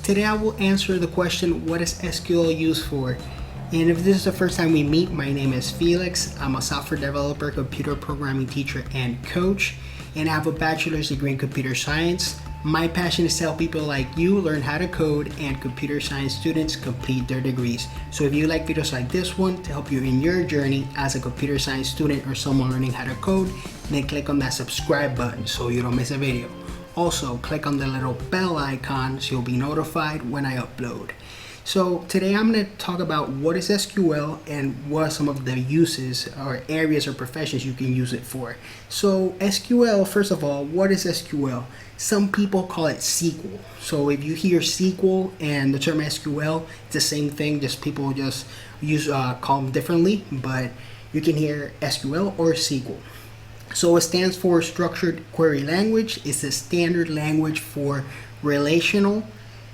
Today I will answer the question, what is SQL used for? And if this is the first time we meet, my name is Felix. I'm a software developer, computer programming teacher, and coach, and I have a bachelor's degree in computer science. My passion is to help people like you learn how to code and computer science students complete their degrees. So if you like videos like this one to help you in your journey as a computer science student or someone learning how to code, then click on that subscribe button so you don't miss a video. Also, click on the little bell icon so you'll be notified when I upload. So today I'm going to talk about what is SQL and what are some of the uses or areas or professions you can use it for. So SQL, first of all, what is SQL? Some people call it SQL. So if you hear SQL and the term SQL, it's the same thing, just people just call them differently, but you can hear SQL or SQL. So it stands for Structured Query Language. It's the standard language for relational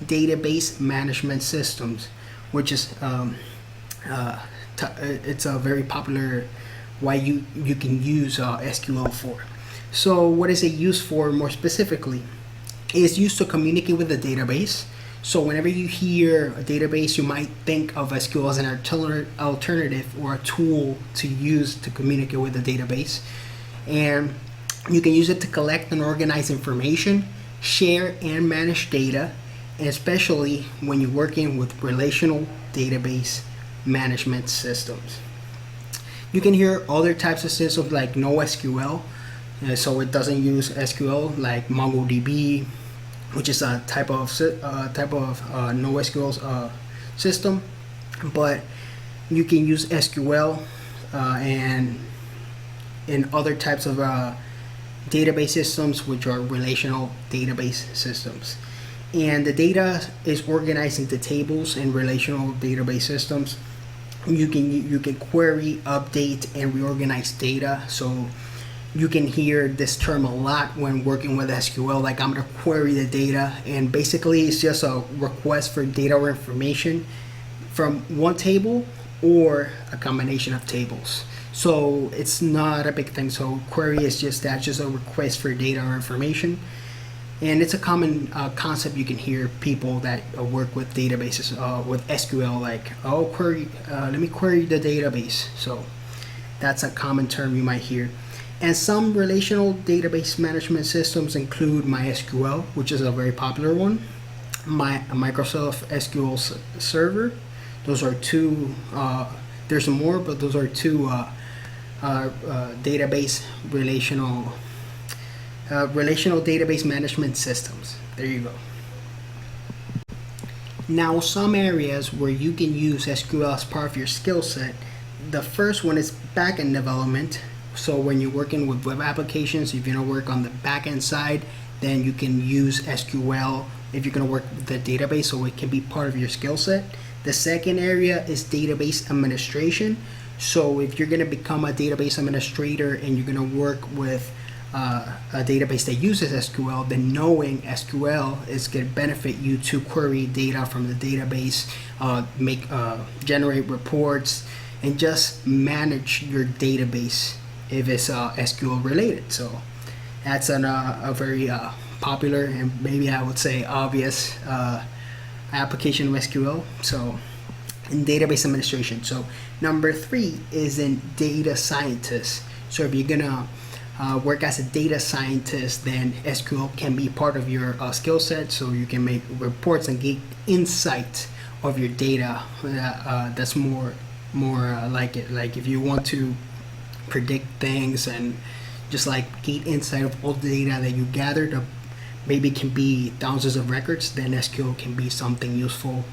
database management systems, which is it's a very popular why you can use SQL for. So what is it used for more specifically? It's used to communicate with the database. So whenever you hear a database, you might think of SQL as an alternative or a tool to use to communicate with the database. And you can use it to collect and organize information, share and manage data, and especially when you're working with relational database management systems. You can hear other types of systems like NoSQL, so it doesn't use SQL, like MongoDB, which is a type of NoSQL system, but you can use SQL and in other types of database systems, which are relational database systems. And the data is organized into tables in relational database systems. You can query, update, and reorganize data. So you can hear this term a lot when working with SQL, like I'm going to query the data, and basically it's just a request for data or information from one table or a combination of tables. So it's not a big thing. So query is just a request for data or information. And it's a common concept you can hear people that work with databases, with SQL, like, let me query the database. So that's a common term you might hear. And some relational database management systems include MySQL, which is a very popular one, Microsoft SQL Server. Those are two, there's more, but those are two database relational database management systems. There you go. Now, some areas where you can use SQL as part of your skill set. The first one is backend development. So when you're working with web applications, if you're going to work on the backend side, then you can use SQL if you're going to work with the database, so it can be part of your skill set. The second area is database administration. So if you're going to become a database administrator and you're going to work with a database that uses SQL, then knowing SQL is going to benefit you to query data from the database, generate reports, and just manage your database if it's SQL related. So that's a very popular and maybe I would say obvious application of SQL. So in database administration. So number 3 is in data scientist. So if you're gonna work as a data scientist, then SQL can be part of your skill set, so you can make reports and get insight of your data. That's more like it. Like if you want to predict things and just like get insight of all the data that you gathered, maybe it can be thousands of records, then SQL can be something useful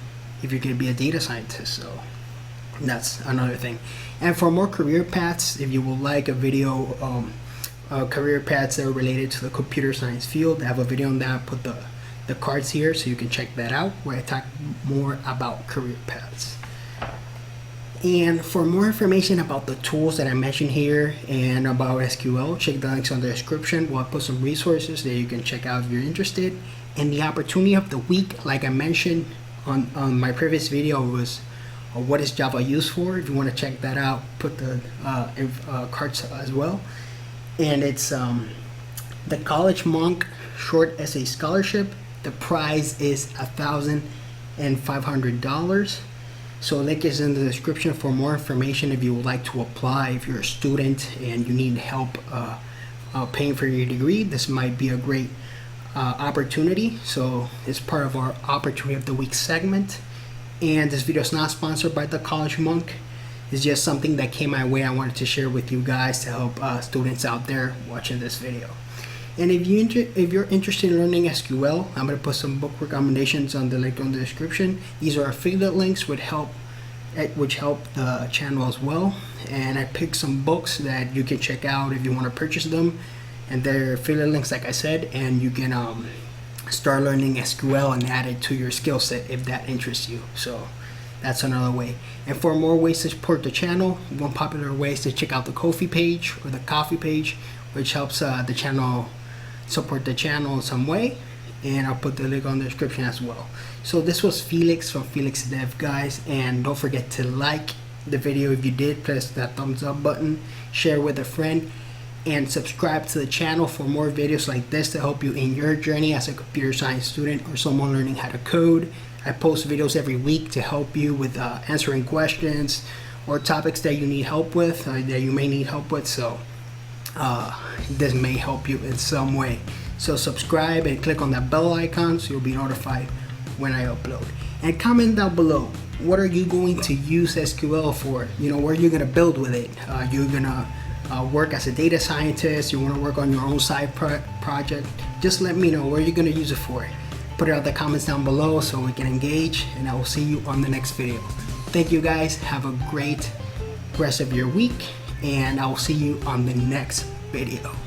if you're going to be a data scientist. So that's another thing. And for more career paths, if you would like a video career paths that are related to the computer science field, I have a video on that. Put the cards here so you can check that out, where I talk more about career paths. And for more information about the tools that I mentioned here and about SQL, check the links on the description. We'll put some resources that you can check out if you're interested. And the opportunity of the week, like I mentioned on my previous video, was what is Java used for. If you want to check that out, put the cards as well. And it's the College Monk Short Essay Scholarship. The prize is $1,500. So link is in the description for more information if you would like to apply. If you're a student and you need help paying for your degree, this might be a great opportunity. So it's part of our opportunity of the week segment. And this video is not sponsored by the College Monk. It's just something that came my way. I wanted to share with you guys to help students out there watching this video. And if you're interested in learning SQL, I'm going to put some book recommendations on the link on the description. These are affiliate links which help the channel as well. And I picked some books that you can check out if you want to purchase them. And they're affiliate links, like I said, and you can start learning SQL and add it to your skill set if that interests you. So that's another way. And for more ways to support the channel, one popular way is to check out the Ko-fi page or the Ko-fi page, which helps the channel support the channel in some way. And I'll put the link on the description as well. So this was Felix from Felix Dev, guys, and don't forget to like the video if you did. Press that thumbs up button, share with a friend, and subscribe to the channel for more videos like this to help you in your journey as a computer science student or someone learning how to code. I post videos every week to help you with answering questions or topics that you need help with, that you may need help with. So this may help you in some way. So subscribe and click on that bell icon so you'll be notified when I upload. And comment down below, what are you going to use SQL for? You know, what are you going to build with it? You're going to work as a data scientist, you want to work on your own side project, just let me know where you're going to use it for. Put it out the comments down below so we can engage, and I will see you on the next video. Thank you guys, have a great rest of your week, and I will see you on the next video.